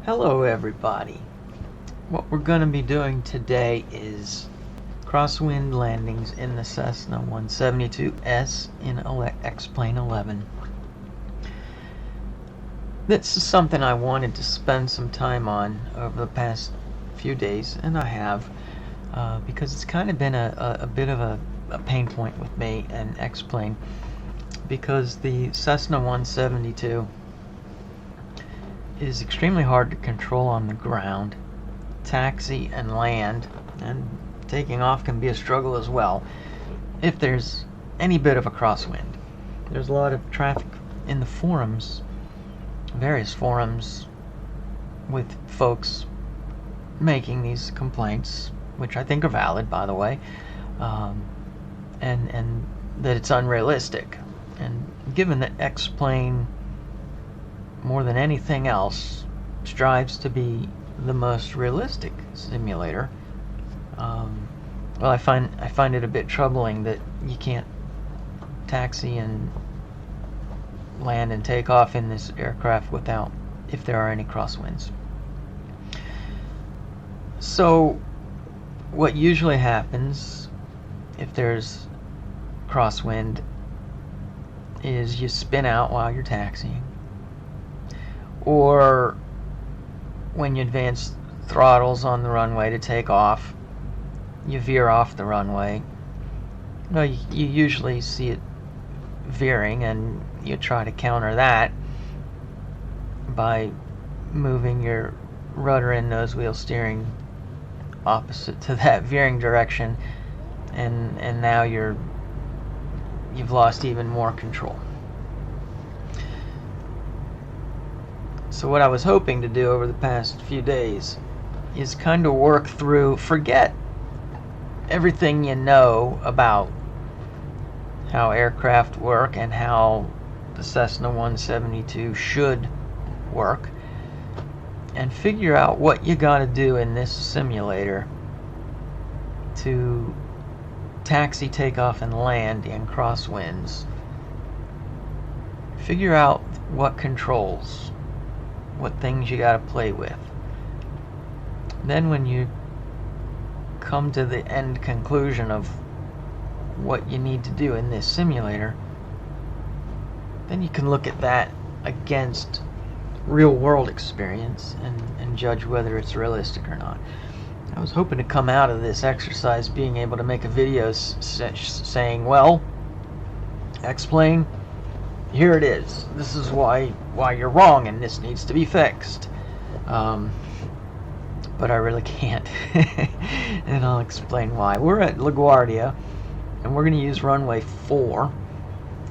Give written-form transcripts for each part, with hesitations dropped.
Hello everybody. What we're going to be doing today is crosswind landings in the Cessna 172S in X-Plane 11. This is something I wanted to spend some time on over the past few days, and I have, because it's kind of been a bit of a pain point with me and X-Plane, because the Cessna 172 is extremely hard to control on the ground. Taxi and land and taking off can be a struggle as well if there's any bit of a crosswind. There's a lot of traffic in the forums, various forums, with folks making these complaints, which I think are valid, by the way, and that it's unrealistic. And given that X-Plane, more than anything else, strives to be the most realistic simulator, well, I find it a bit troubling that you can't taxi and land and take off in this aircraft if there are any crosswinds. So what usually happens if there's crosswind is you spin out while you're taxiing, or when you advance throttles on the runway to take off, you veer off the runway. Well, you usually see it veering, and you try to counter that by moving your rudder and nose wheel steering opposite to that veering direction, and now you've lost even more control. So what I was hoping to do over the past few days is kind of work through, forget everything you know about how aircraft work and how the Cessna 172 should work, and figure out what you got to do in this simulator to taxi, take off, and land in crosswinds. Figure out what controls, what things you got to play with. Then when you come to the end conclusion of what you need to do in this simulator, then you can look at that against real world experience and judge whether it's realistic or not. I was hoping to come out of this exercise being able to make a video saying, well, X-Plane, here it is. This is why you're wrong, and this needs to be fixed. But I really can't. And I'll explain why. We're at LaGuardia, and we're going to use runway 4.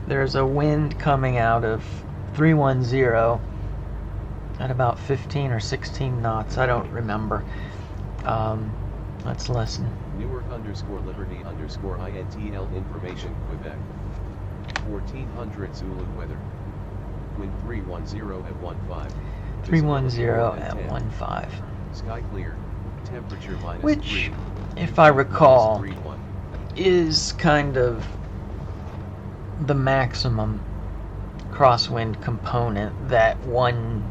There's a wind coming out of 310 at about 15 or 16 knots. I don't remember. Let's listen. Newark_Liberty_INTL information, Quebec. 1400 Zulu weather. Wind 310 at 15. 310 at 15. Sky clear. Temperature -3. Which, if I recall, -31. is kind of the maximum crosswind component that one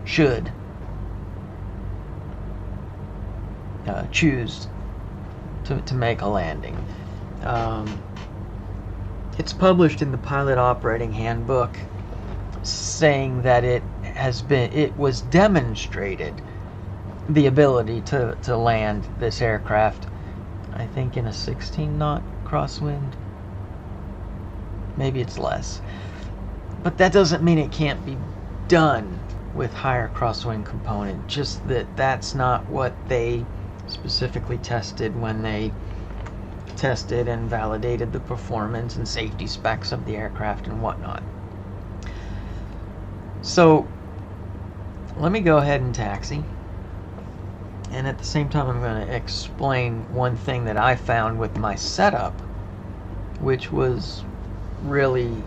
should choose to make a landing. It's published in the Pilot Operating Handbook, saying that it was demonstrated the ability to land this aircraft, I think, in a 16-knot crosswind. Maybe it's less. But that doesn't mean it can't be done with higher crosswind component, just that's not what they specifically tested when they tested and validated the performance and safety specs of the aircraft and whatnot. So let me go ahead and taxi, and at the same time I'm going to explain one thing that I found with my setup, which was really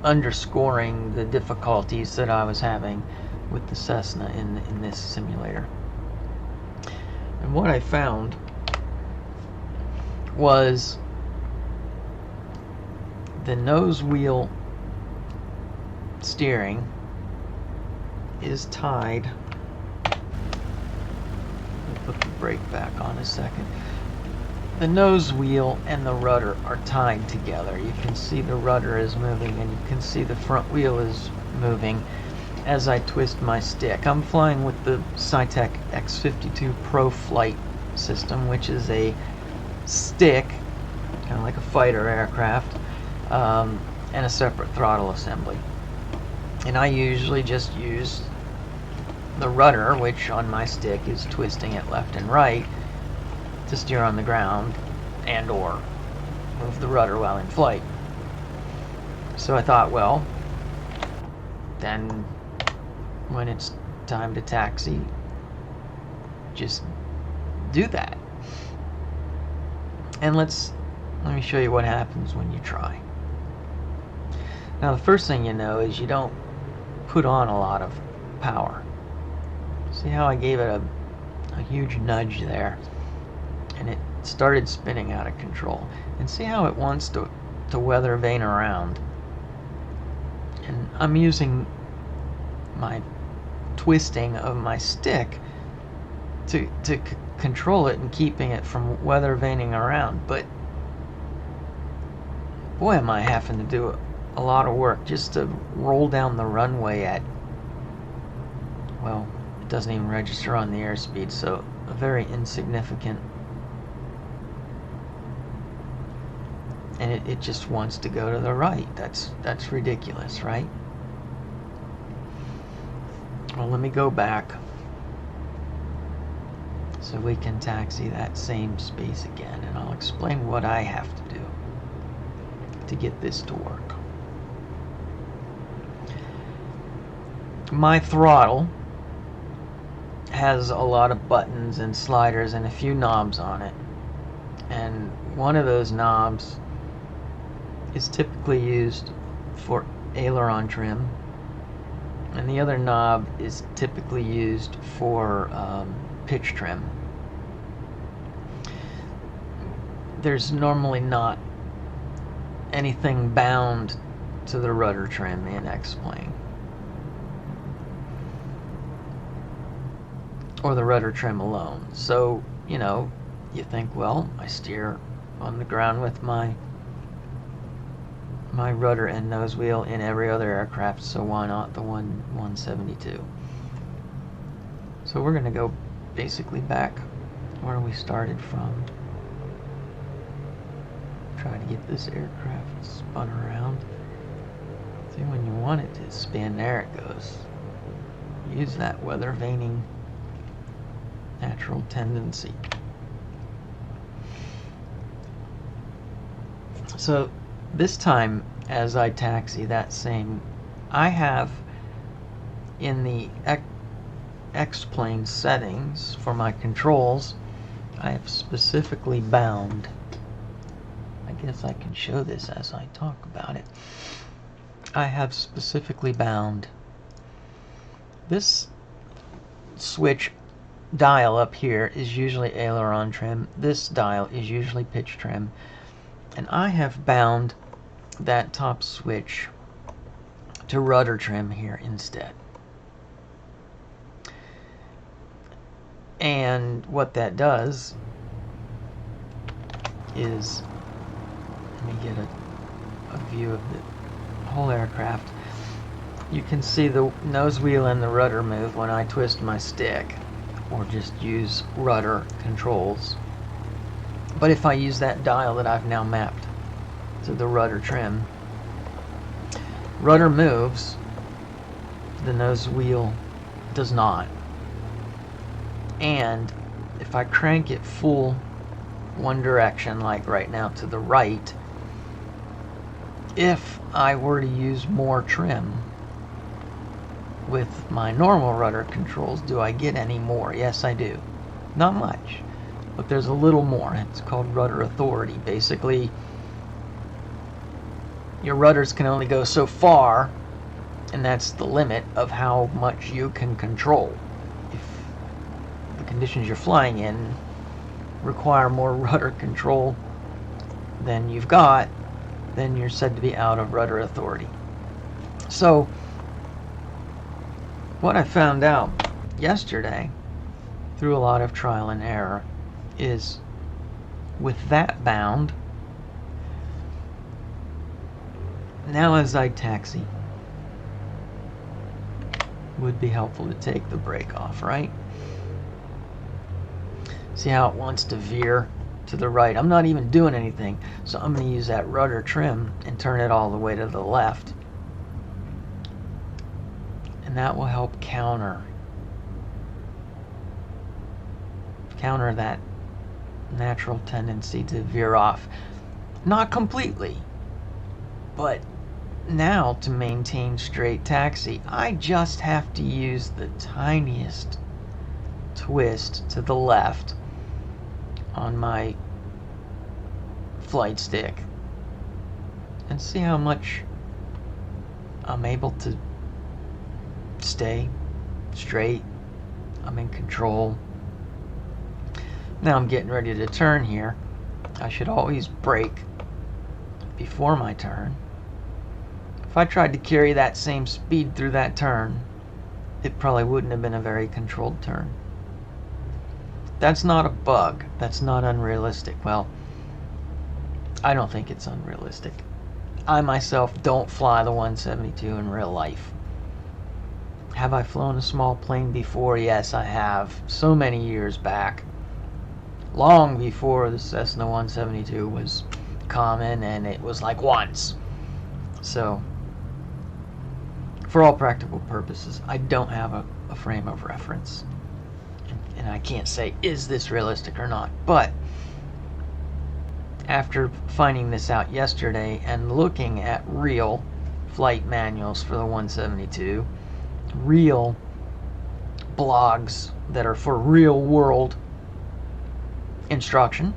underscoring the difficulties that I was having with the Cessna in this simulator. And what I found was the nose wheel steering is tied. We'll put the brake back on a second. The nose wheel and the rudder are tied together. You can see the rudder is moving and you can see the front wheel is moving as I twist my stick. I'm flying with the Cytec X52 Pro Flight system, which is a stick, kind of like a fighter aircraft, and a separate throttle assembly. And I usually just use the rudder, which on my stick is twisting it left and right, to steer on the ground and or move the rudder while in flight. So I thought, well, then when it's time to taxi, just do that. And let me show you what happens when you try. Now the first thing you know is you don't put on a lot of power. See how I gave it a huge nudge there? And it started spinning out of control. And see how it wants to weather vane around. And I'm using my twisting of my stick to control it and keeping it from weather vaning around. But boy, am I having to do a lot of work just to roll down the runway at, well, it doesn't even register on the airspeed, so a very insignificant. And it just wants to go to the right. That's ridiculous, right? Well, let me go back so we can taxi that same space again, and I'll explain what I have to do to get this to work. My throttle has a lot of buttons and sliders and a few knobs on it, and one of those knobs is typically used for aileron trim, and the other knob is typically used for pitch trim. There's normally not anything bound to the rudder trim in X-Plane, or the rudder trim alone. So, you know, you think, well, I steer on the ground with my rudder and nose wheel in every other aircraft, so why not the 172? So we're going to go basically back where we started from. Try to get this aircraft spun around. See, when you want it to spin, there it goes. Use that weather vaning natural tendency. So this time, as I taxi that same, I have in the X-Plane settings for my controls, I have specifically bound, I guess I can show this as I talk about it, I have specifically bound this switch dial up here is usually aileron trim, this dial is usually pitch trim, and I have bound that top switch to rudder trim here instead. And what that does is, let me get a view of the whole aircraft. You can see the nose wheel and the rudder move when I twist my stick or just use rudder controls. But if I use that dial that I've now mapped to the rudder trim, rudder moves, the nose wheel does not. And if I crank it full one direction, like right now to the right, if I were to use more trim with my normal rudder controls, do I get any more? Yes, I do. Not much, but there's a little more. It's called rudder authority. Basically, your rudders can only go so far, and that's the limit of how much you can control. If the conditions you're flying in require more rudder control than you've got, then you're said to be out of rudder authority. So What I found out yesterday, through a lot of trial and error, is with that bound, now as I taxi, would be helpful to take the brake off, right? See how it wants to veer to the right? I'm not even doing anything, so I'm going to use that rudder trim and turn it all the way to the left. And that will help counter that natural tendency to veer off. Not completely, but now to maintain straight taxi, I just have to use the tiniest twist to the left on my flight stick and see how much I'm able to stay straight. I'm in control. Now I'm getting ready to turn here. I should always brake before my turn. If I tried to carry that same speed through that turn, it probably wouldn't have been a very controlled turn. That's not a bug. That's not unrealistic. Well, I don't think it's unrealistic. I myself don't fly the 172 in real life. Have I flown a small plane before? Yes, I have. So many years back. Long before the Cessna 172 was common, and it was like once. So, for all practical purposes, I don't have a frame of reference. And I can't say, is this realistic or not? But after finding this out yesterday and looking at real flight manuals for the 172, real blogs that are for real world instruction,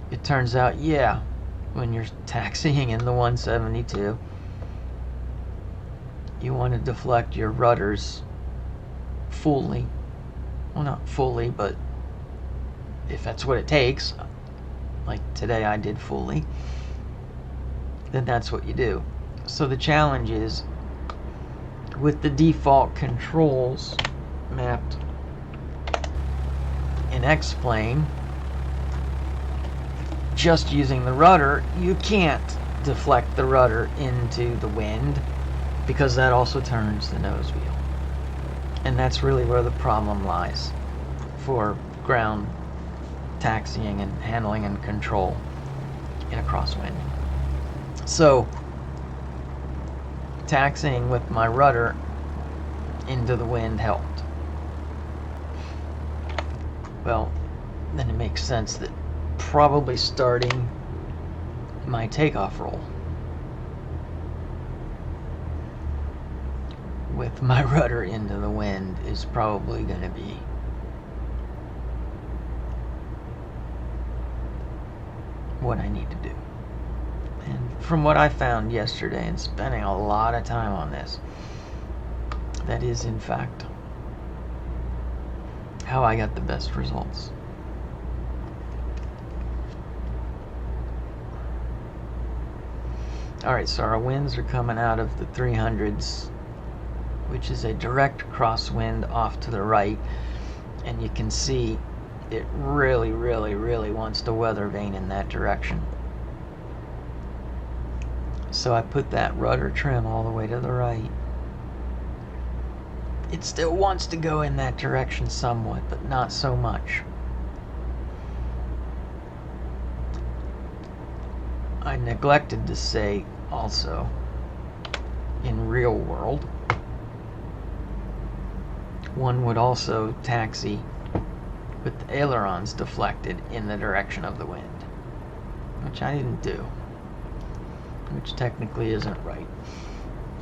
it turns out, yeah, when you're taxiing in the 172, you want to deflect your rudders fully. Well, not fully, but if that's what it takes, like today I did fully, then that's what you do. So the challenge is, with the default controls mapped in X-plane, just using the rudder, you can't deflect the rudder into the wind because that also turns the nose wheel. And that's really where the problem lies for ground taxiing and handling and control in a crosswind. So, taxiing with my rudder into the wind helped. Well, then it makes sense that probably starting my takeoff roll with my rudder into the wind is probably going to be what I need to do. And from what I found yesterday and spending a lot of time on this, that is in fact how I got the best results. Alright, so our winds are coming out of the 300s, which is a direct crosswind off to the right, and you can see it really wants to weather vane in that direction. So I put that rudder trim all the way to the right. It still wants to go in that direction somewhat, but not so much. I neglected to say also, in real world, one would also taxi with the ailerons deflected in the direction of the wind, which I didn't do, which technically isn't right.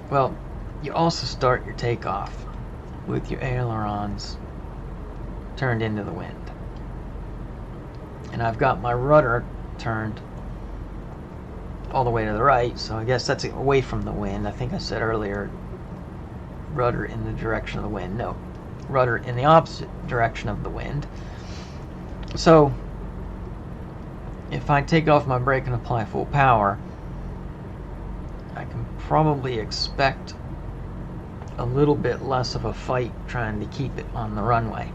Well, you also start your takeoff with your ailerons turned into the wind. And I've got my rudder turned all the way to the right, so I guess that's away from the wind. I think I said earlier, rudder in the direction of the wind. No, rudder in the opposite direction of the wind. So if I take off my brake and apply full power, I can probably expect a little bit less of a fight trying to keep it on the runway.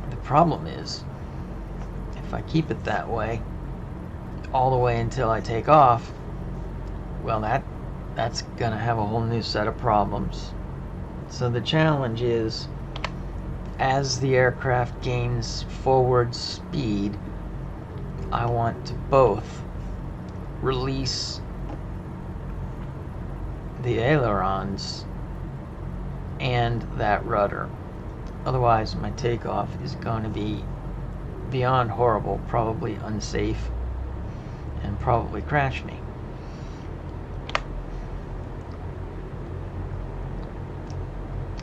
The problem is, if I keep it that way all the way until I take off, well, that's gonna have a whole new set of problems. So the challenge is, as the aircraft gains forward speed, I want to both release the ailerons and that rudder. Otherwise, my takeoff is going to be beyond horrible, probably unsafe, and probably crash me.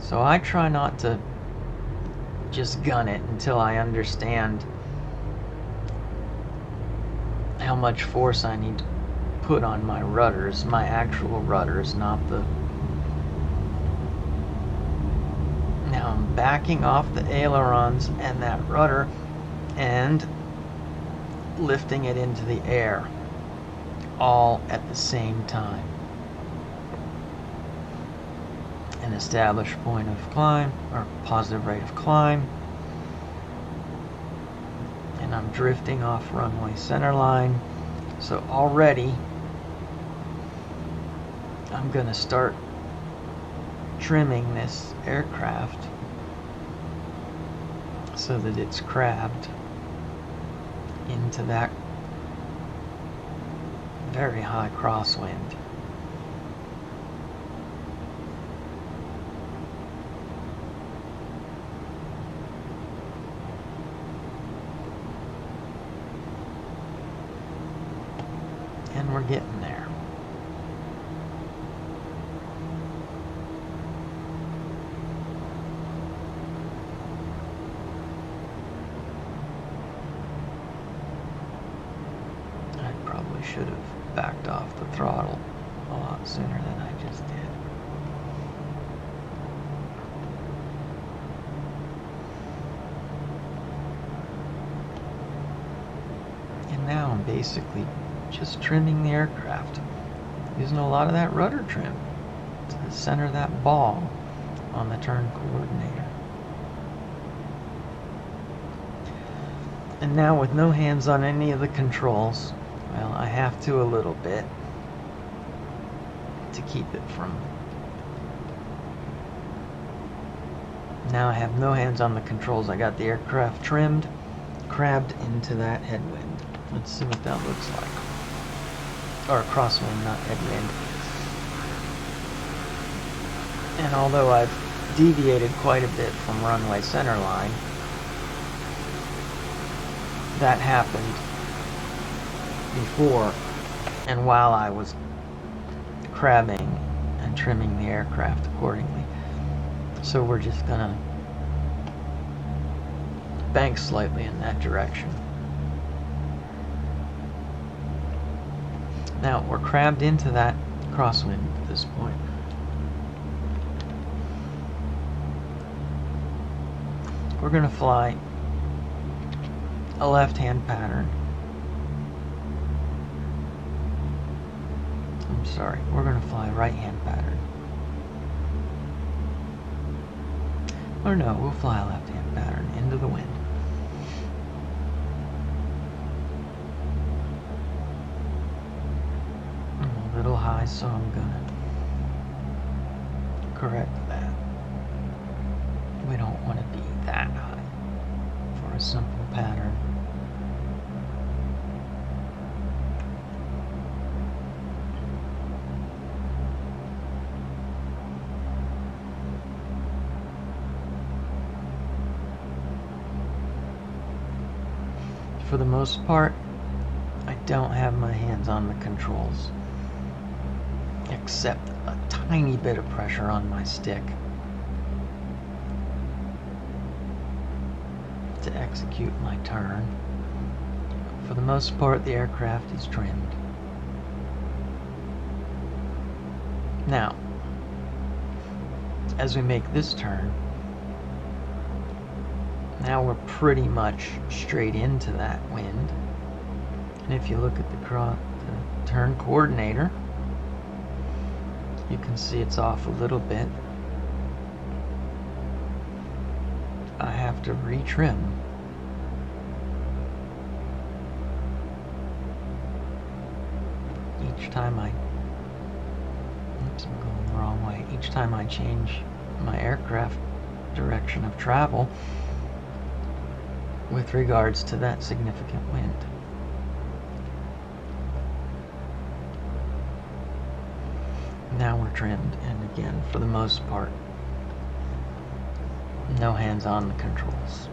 So I try not to just gun it until I understand how much force I need to put on my rudders, my actual rudders, not the... Now I'm backing off the ailerons and that rudder and lifting it into the air, all at the same time. An established point of climb, or positive rate of climb, and I'm drifting off runway center line. So already I'm gonna start trimming this aircraft so that it's crabbed into that very high crosswind. And we're getting there. I probably should have backed off the throttle a lot sooner than I just did. And now I'm basically just trimming the aircraft, using a lot of that rudder trim to center that ball on the turn coordinator. And now with no hands on any of the controls, well, I have to a little bit to keep it from... Now I have no hands on the controls. I got the aircraft trimmed, crabbed into that headwind. Let's see what that looks like. Or crosswind, not headwind. And although I've deviated quite a bit from runway center line, that happened before and while I was crabbing and trimming the aircraft accordingly. So we're just gonna bank slightly in that direction. Now we're crabbed into that crosswind at this point. We're going to fly a left-hand pattern. I'm sorry, we're going to fly a right-hand pattern. Or no, we'll fly a left-hand pattern into the wind. I'm a little high, so I'm gonna correct that. We don't want to be that high for a simple pattern. For the most part, I don't have my hands on the controls, except a tiny bit of pressure on my stick to execute my turn. For the most part, the aircraft is trimmed. Now, as we make this turn, now we're pretty much straight into that wind. And if you look at the turn coordinator, You can see it's off a little bit. I have to retrim. Each time oops, I'm going the wrong way. Each time I change my aircraft direction of travel with regards to that significant wind. Now we're trimmed, and again, for the most part, no hands on the controls.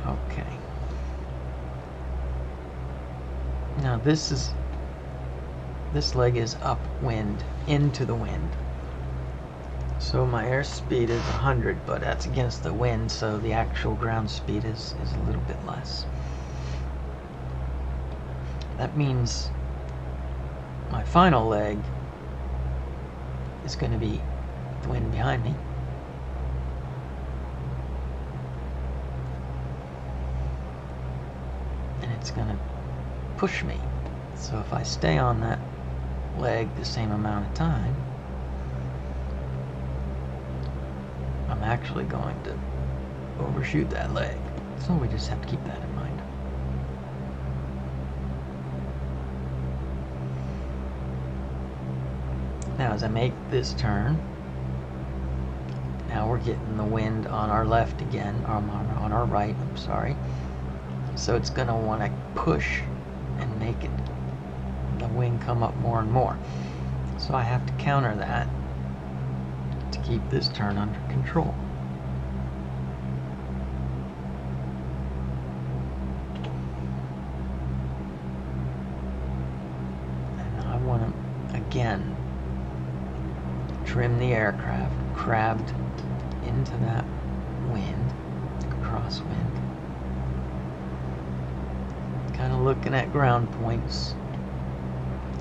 Okay. Now this leg is upwind, into the wind. So my airspeed is 100, but that's against the wind, so the actual ground speed is a little bit less. That means my final leg is going to be the wind behind me. And it's going to push me. So if I stay on that leg the same amount of time, I'm actually going to overshoot that leg. So we just have to keep that in mind. Now as I make this turn, now we're getting the wind on our left again, on our right, I'm sorry. So it's going to want to push and make the wind come up more and more. So I have to counter that to keep this turn under control. And I want to, again, trim the aircraft, crabbed into that wind, crosswind. Kind of looking at ground points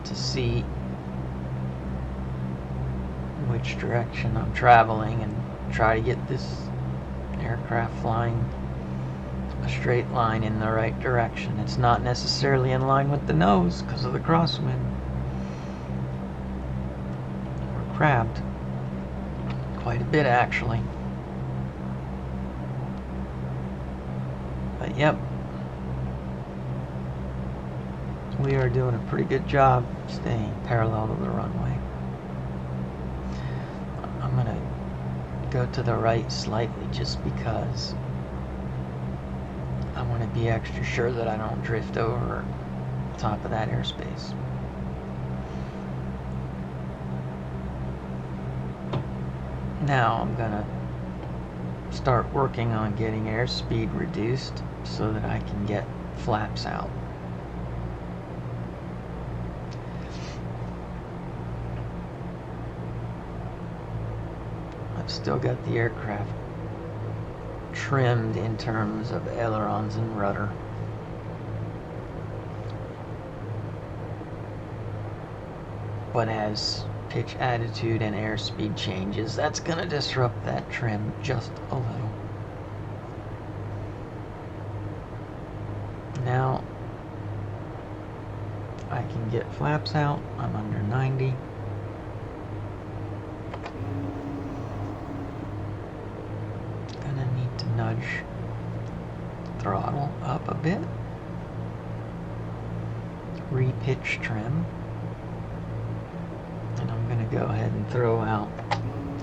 to see which direction I'm traveling and try to get this aircraft flying a straight line in the right direction. It's not necessarily in line with the nose because of the crosswind. We're crabbed quite a bit actually. But yep, we are doing a pretty good job staying parallel to the runway. I'm going to go to the right slightly just because I want to be extra sure that I don't drift over top of that airspace. Now I'm going to start working on getting airspeed reduced so that I can get flaps out. Still got the aircraft trimmed in terms of ailerons and rudder. But as pitch attitude and airspeed changes, that's going to disrupt that trim just a little. Now I can get flaps out. I'm under 90. Nudge throttle up a bit, re-pitch trim, and I'm going to go ahead and throw out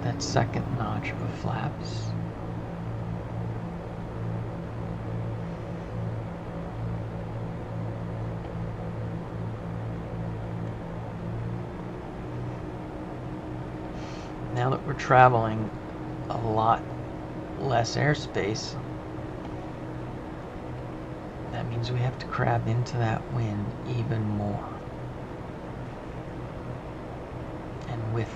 that second notch of flaps. Now that we're traveling a lot less airspace, that means we have to crab into that wind even more. And with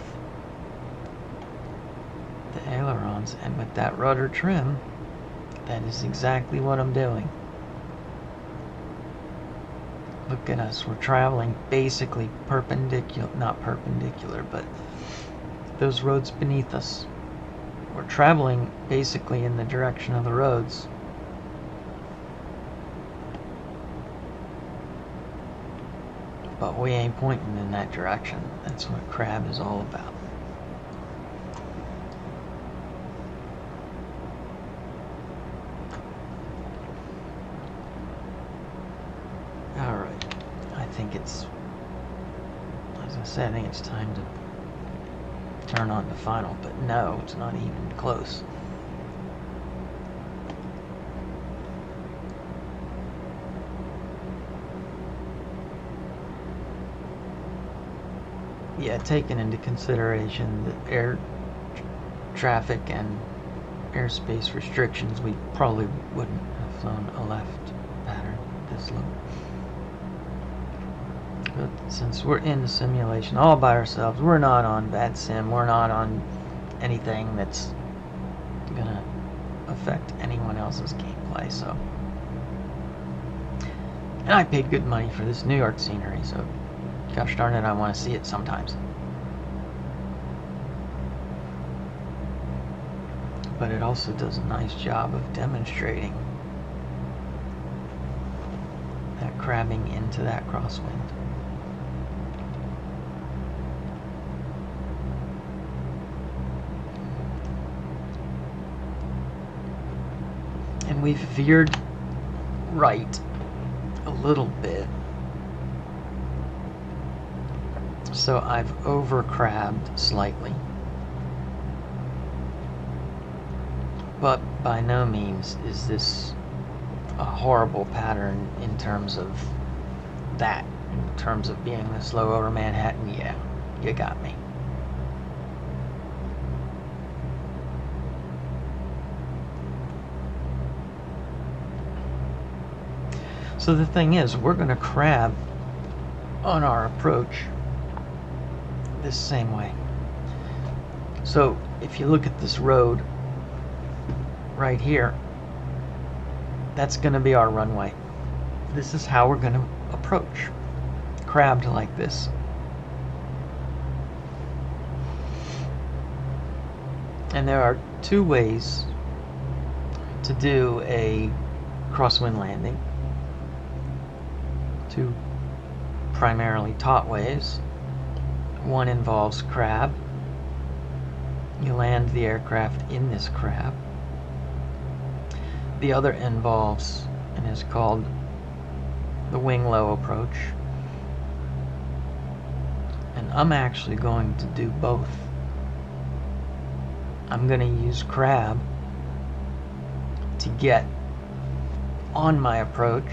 the ailerons and with that rudder trim, that is exactly what I'm doing. Look at us, we're traveling basically perpendicular, not perpendicular, but those roads beneath us, We're traveling basically in the direction of the roads. But we ain't pointing in that direction. That's what crab is all about. Alright. I think it's, as I said, I think it's time to turn on the final, but no, it's not even close. Yeah, taking into consideration the air traffic and airspace restrictions, we probably wouldn't have flown a left pattern this low. But since we're in the simulation all by ourselves, we're not on bad sim, we're not on anything that's gonna affect anyone else's gameplay, so. And I paid good money for this New York scenery, so gosh darn it, I want to see it sometimes. But it also does a nice job of demonstrating that crabbing into that crosswind. And we've veered right a little bit. So I've over-crabbed slightly. But by no means is this a horrible pattern in terms of that. In terms of being this low over Manhattan, yeah, you got me. So the thing is, we're going to crab on our approach this same way. So if you look at this road right here, that's going to be our runway. This is how we're going to approach, crabbed like this. And there are two ways to do a crosswind landing. Two primarily taught ways. One involves crab. You land the aircraft in this crab. The other involves, and is called the wing low approach. And I'm actually going to do both. I'm going to use crab to get on my approach,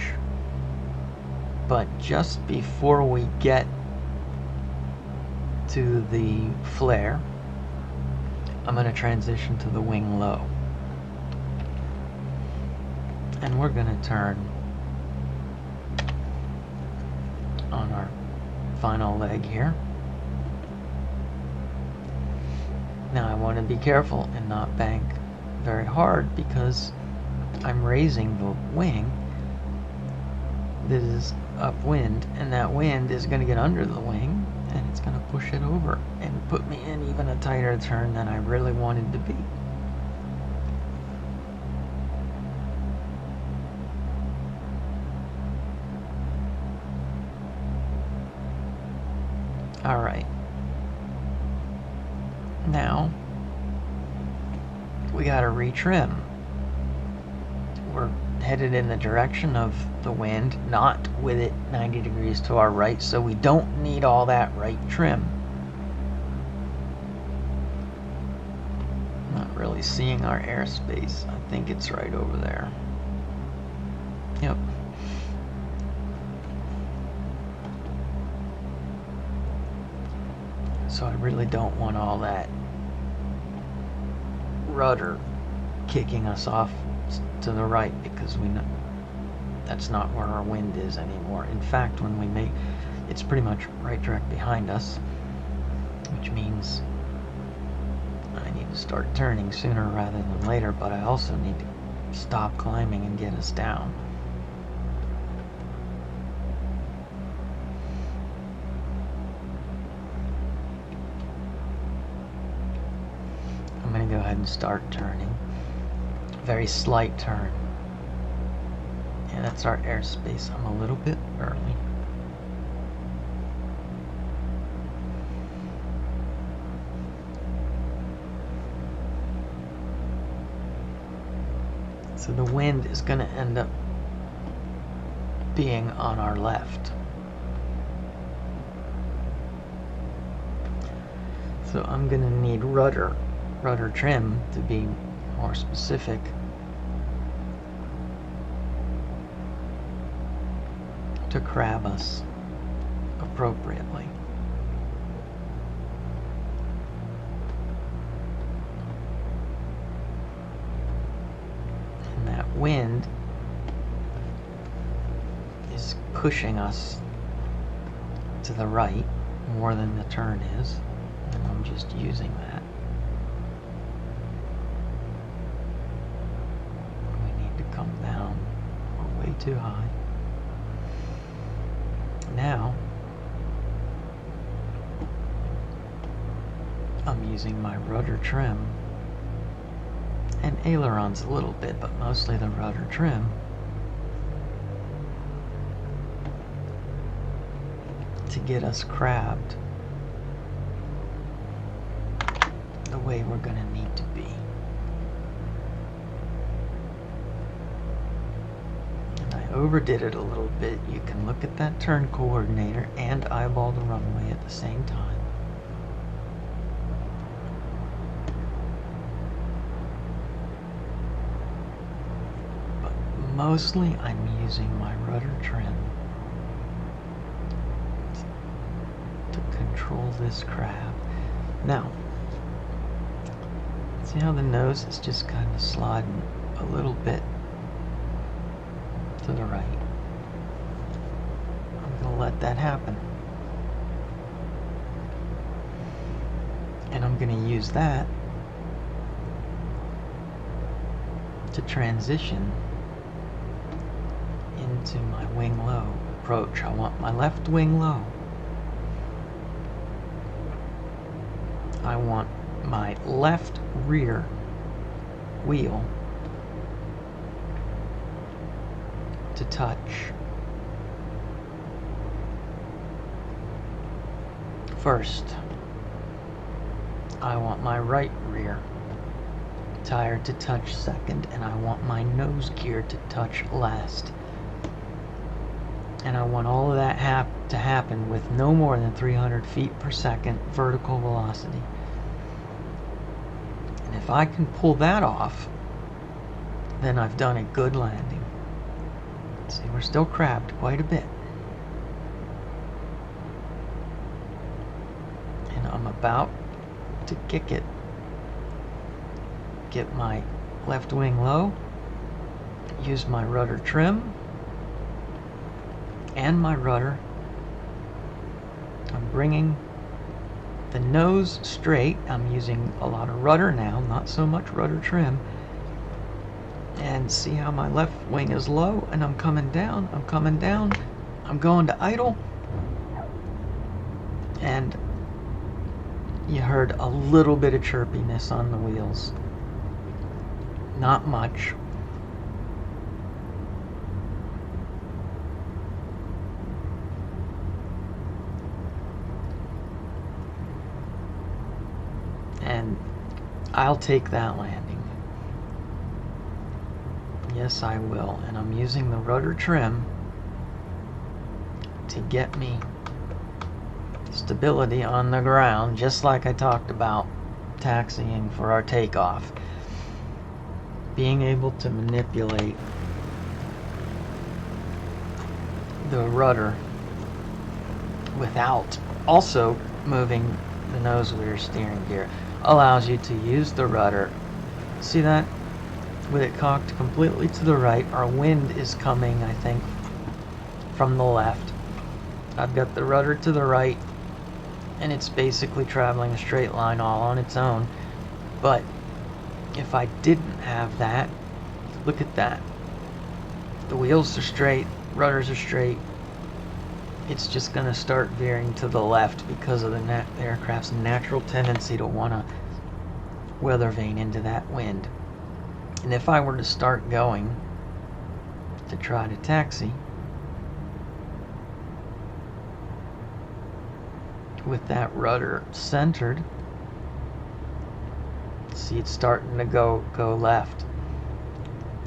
but just before we get to the flare, I'm going to transition to the wing low. And we're going to turn on our final leg here. Now I want to be careful and not bank very hard because I'm raising the wing that is upwind, and that wind is going to get under the wing and it's going to push it over and put me in even a tighter turn than I really wanted to be. Alright. Now, we gotta retrim. We're headed in the direction of the wind, not with it 90 degrees to our right, so we don't need all that right trim. Not really seeing our airspace. I think it's right over there. Yep. So I really don't want all that rudder kicking us off to the right, because we know that's not where our wind is anymore. In fact, when we make, it's pretty much right direct behind us, which means I need to start turning sooner rather than later, but I also need to stop climbing and get us down. I'm going to go ahead and start turning. Very slight turn. Yeah, that's our airspace. I'm a little bit early. So the wind is going to end up being on our left. So I'm going to need rudder trim to be more specific. To crab us appropriately. And that wind is pushing us to the right more than the turn is, and I'm just using that. We need to come down. We're way too high. Now, I'm using my rudder trim and ailerons a little bit, but mostly the rudder trim to get us crabbed the way we're going to need to be. Overdid it a little bit. You can look at that turn coordinator and eyeball the runway at the same time. But mostly I'm using my rudder trim to control this crab. Now, see how the nose is just kind of sliding a little bit to the right. I'm going to let that happen. And I'm going to use that to transition into my wing low approach. I want my left wing low. I want my left rear wheel to touch. First, I want my right rear tire to touch second, and I want my nose gear to touch last. And I want all of that to happen with no more than 300 feet per second vertical velocity. And if I can pull that off, then I've done a good landing. See, we're still crabbed quite a bit. And I'm about to kick it. Get my left wing low. Use my rudder trim. And my rudder. I'm bringing the nose straight. I'm using a lot of rudder now, not so much rudder trim. And see how my left wing is low, and I'm coming down, I'm going to idle. And you heard a little bit of chirpiness on the wheels. Not much. And I'll take that landing. Yes, I will. And I'm using the rudder trim to get me stability on the ground, just like I talked about taxiing for our takeoff. Being able to manipulate the rudder without also moving the nose of your steering gear allows you to use the rudder. See that? With it cocked completely to the right, our wind is coming, I think, from the left. I've got the rudder to the right, and it's basically traveling a straight line all on its own. But if I didn't have that, look at that. The wheels are straight, rudders are straight. It's just going to start veering to the left because of the aircraft's natural tendency to want to weather vane into that wind. And if I were to start going to try to taxi with that rudder centered, see, it's starting to go left.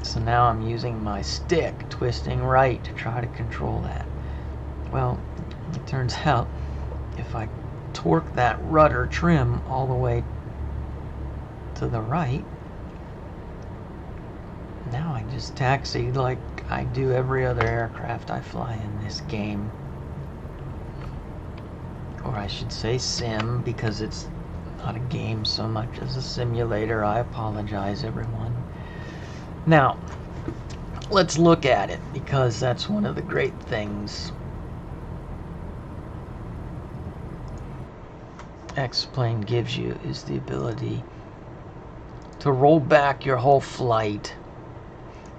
So now I'm using my stick, twisting right to try to control that. Well, it turns out if I torque that rudder trim all the way to the right, now I just taxi like I do every other aircraft I fly in this game. Or I should say sim, because it's not a game so much as a simulator. I apologize, everyone. Now, let's look at it, because that's one of the great things X-Plane gives you, is the ability to roll back your whole flight.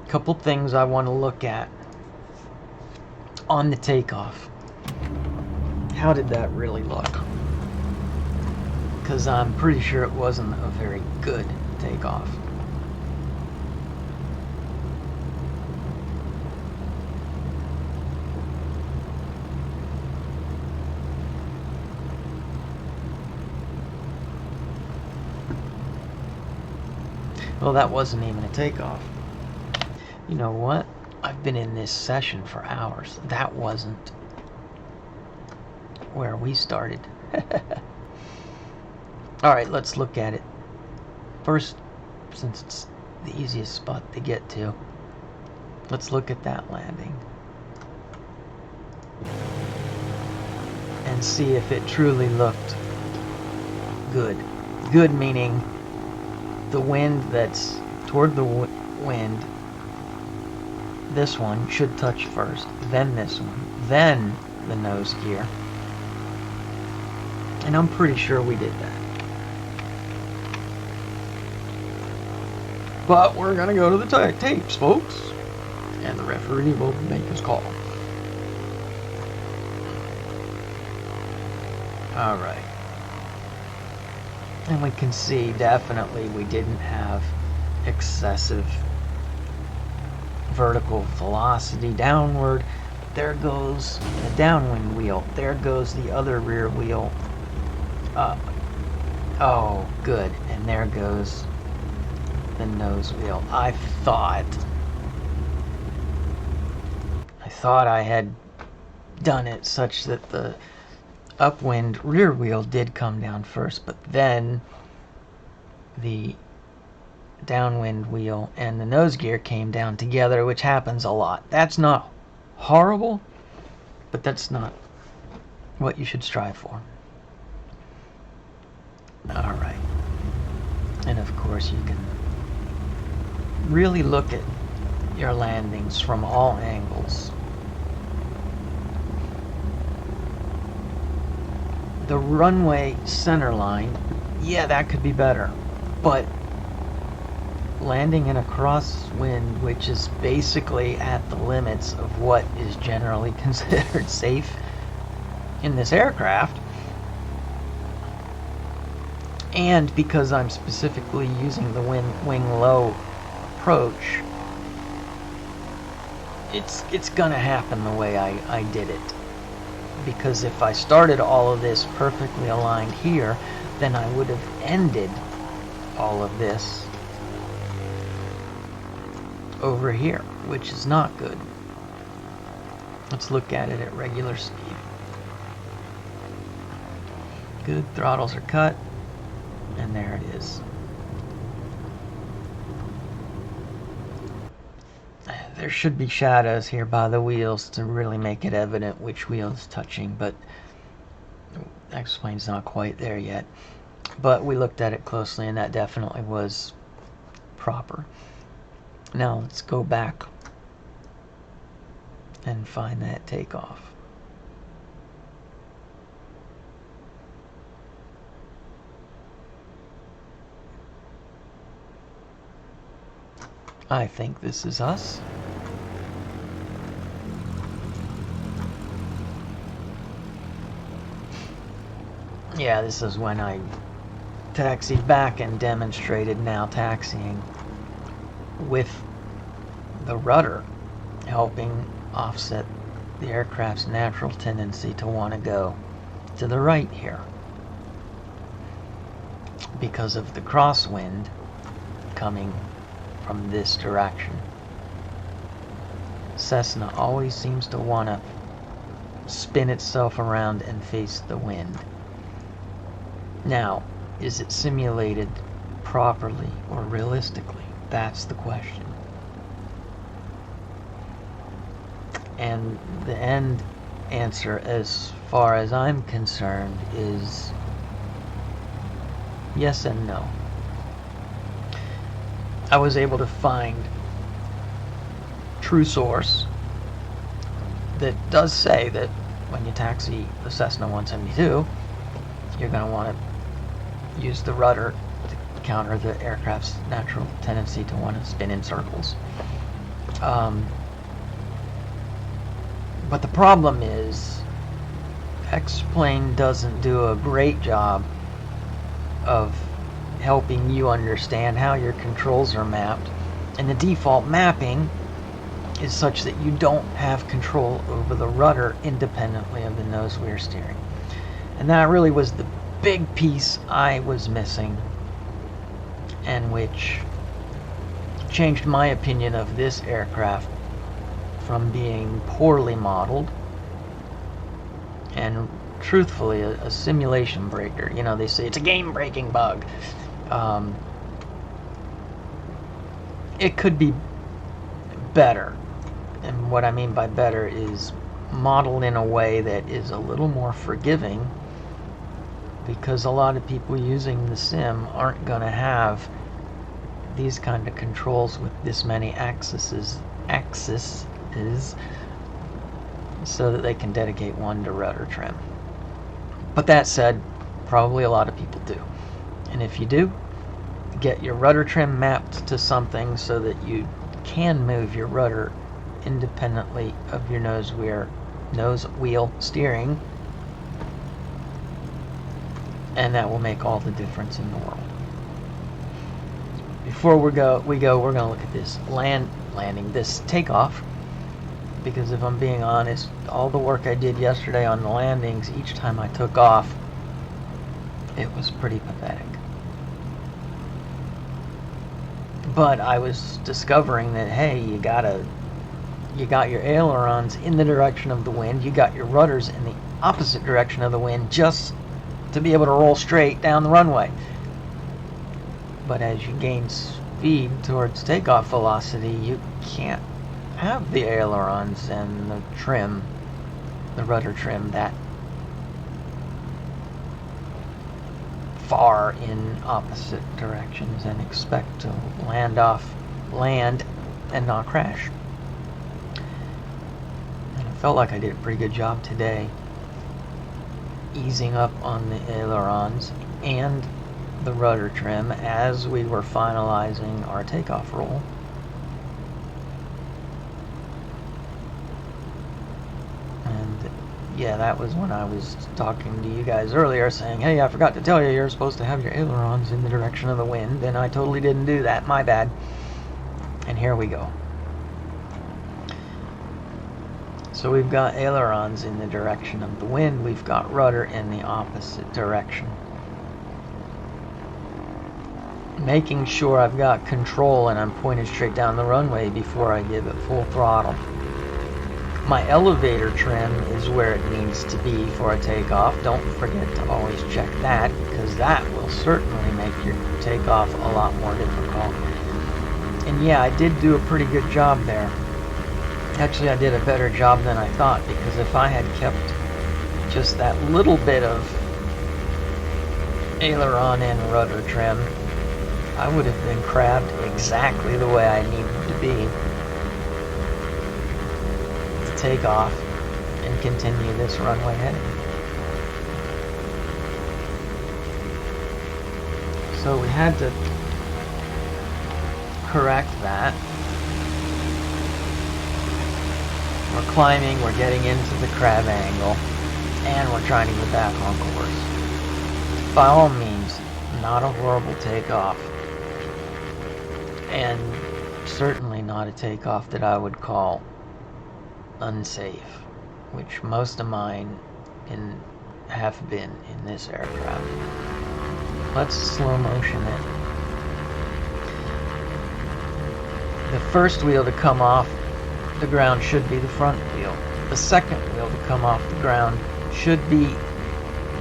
A couple things I want to look at on the takeoff. How did that really look? Because I'm pretty sure it wasn't a very good takeoff. Well, that wasn't even a takeoff. You know what? I've been in this session for hours. That wasn't where we started. Alright, let's look at it. First, since it's the easiest spot to get to, let's look at that landing. And see if it truly looked good. Good meaning the wind that's toward the wind, this one should touch first, then this one, then the nose gear. And I'm pretty sure we did that. But we're going to go to the tapes, folks. And the referee will make his call. Alright. And we can see definitely we didn't have excessive vertical velocity downward. There goes the downwind wheel. There goes the other rear wheel up. Oh, good. And there goes the nose wheel. I thought I had done it such that the upwind rear wheel did come down first, but then the downwind wheel and the nose gear came down together, which happens a lot. That's not horrible, but that's not what you should strive for. Alright. And of course you can really look at your landings from all angles. The runway center line, yeah, that could be better, but landing in a crosswind, which is basically at the limits of what is generally considered safe in this aircraft, and because I'm specifically using the wing low approach, it's gonna happen the way I did it. Because if I started all of this perfectly aligned here, then I would have ended all of this over here, which is not good. Let's look at it at regular speed. Good, throttles are cut, and there it is. There should be shadows here by the wheels to really make it evident which wheel is touching, but X-Plane's not quite there yet. But we looked at it closely, and that definitely was proper. Now let's go back and find that takeoff. I think this is us. Yeah, this is when I taxied back and demonstrated now taxiing with the rudder helping offset the aircraft's natural tendency to want to go to the right here because of the crosswind coming from this direction. Cessna always seems to want to spin itself around and face the wind. Now, is it simulated properly or realistically? That's the question. And the end answer, as far as I'm concerned, is yes and no. I was able to find true source that does say that when you taxi the Cessna 172, you're going to want to use the rudder to counter the aircraft's natural tendency to want to spin in circles. But the problem is, X-Plane doesn't do a great job of helping you understand how your controls are mapped, and the default mapping is such that you don't have control over the rudder independently of the nose we're steering. And that really was the big piece I was missing, and which changed my opinion of this aircraft from being poorly modeled and truthfully a simulation breaker. You know, they say it's a game breaking bug. It could be better, and what I mean by better is modeled in a way that is a little more forgiving, because a lot of people using the sim aren't going to have these kind of controls with this many axes so that they can dedicate one to rudder trim. But that said, probably a lot of people do. And if you do, get your rudder trim mapped to something so that you can move your rudder independently of your nose wheel steering, and that will make all the difference in the world. Before we're going to look at this landing, this takeoff, because if I'm being honest, all the work I did yesterday on the landings, each time I took off, it was pretty pathetic. But I was discovering that, hey, you got your ailerons in the direction of the wind, you got your rudders in the opposite direction of the wind, just to be able to roll straight down the runway. But as you gain speed towards takeoff velocity, you can't have the ailerons and the trim, the rudder trim, that far in opposite directions and expect to land and not crash. And I felt like I did a pretty good job today easing up on the ailerons and the rudder trim as we were finalizing our takeoff roll. And yeah, that was when I was talking to you guys earlier saying, hey, I forgot to tell you, you're supposed to have your ailerons in the direction of the wind, and I totally didn't do that, my bad. And here we go. So we've got ailerons in the direction of the wind, we've got rudder in the opposite direction. Making sure I've got control and I'm pointed straight down the runway before I give it full throttle. My elevator trim is where it needs to be for a takeoff. Don't forget to always check that, because that will certainly make your takeoff a lot more difficult. And yeah, I did do a pretty good job there. Actually, I did a better job than I thought, because if I had kept just that little bit of aileron and rudder trim, I would have been crabbed exactly the way I needed to be to take off and continue this runway heading. So we had to correct that. We're climbing, we're getting into the crab angle, and we're trying to get back on course. By all means, not a horrible takeoff, and certainly not a takeoff that I would call unsafe, which most of mine have been in this aircraft. Let's slow motion it. The first wheel to come off the ground should be the front wheel. The second wheel to come off the ground should be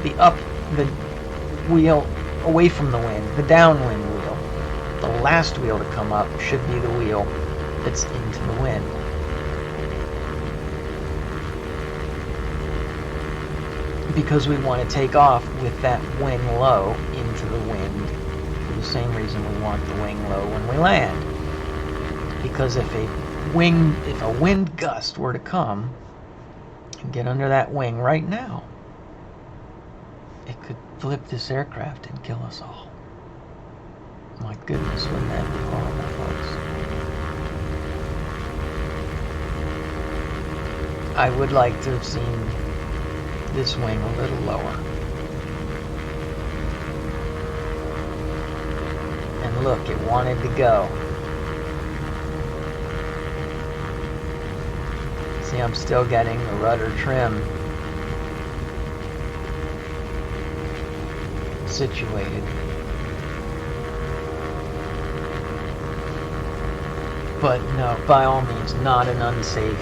the wheel away from the wind, the downwind wheel. The last wheel to come up should be the wheel that's into the wind. Because we want to take off with that wing low into the wind, for the same reason we want the wing low when we land. Because if a wind gust were to come and get under that wing right now, it could flip this aircraft and kill us all. My goodness, wouldn't that be horrible, folks? I would like to have seen this wing a little lower. And look, it wanted to go. See, I'm still getting the rudder trim situated. But no, by all means, not an unsafe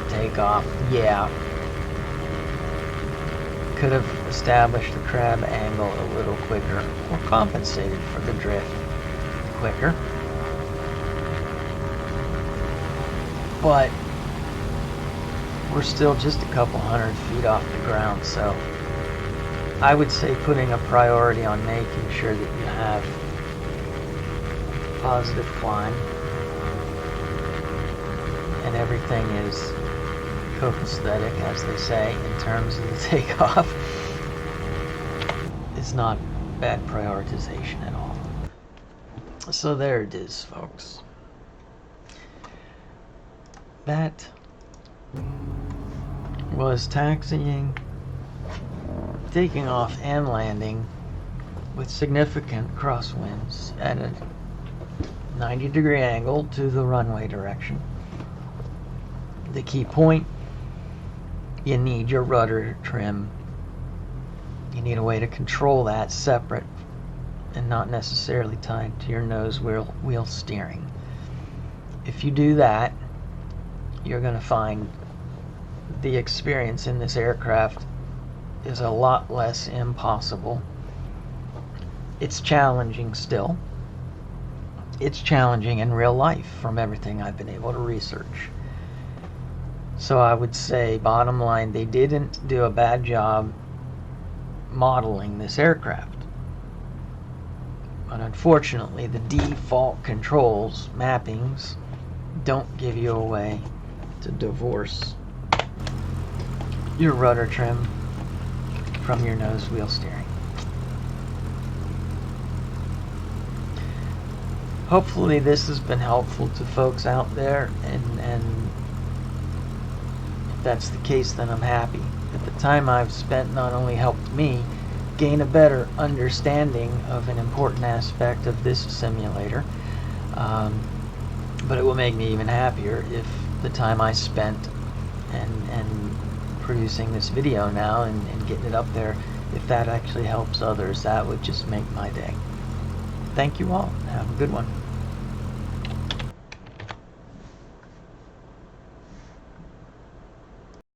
takeoff. Yeah. Could have established the crab angle a little quicker, or compensated for the drift quicker. But we're still just a couple hundred feet off the ground, so I would say putting a priority on making sure that you have positive climb and everything is copacetic, as they say, in terms of the takeoff, is not bad prioritization at all. So there it is, folks. That was taxiing, taking off and landing with significant crosswinds at a 90-degree angle to the runway direction. The key point: you need your rudder trim. You need a way to control that separate and not necessarily tied to your nose wheel steering. If you do that, you're going to find the experience in this aircraft is a lot less impossible. It's challenging still. It's challenging in real life from everything I've been able to research. So I would say, bottom line, they didn't do a bad job modeling this aircraft. But unfortunately, the default controls, mappings, don't give you a way to divorce your rudder trim from your nose wheel steering. Hopefully this has been helpful to folks out there, and if that's the case, then I'm happy that the time I've spent not only helped me gain a better understanding of an important aspect of this simulator, but it will make me even happier if the time I spent and producing this video now and getting it up there, if that actually helps others, that would just make my day. Thank you all. Have a good one.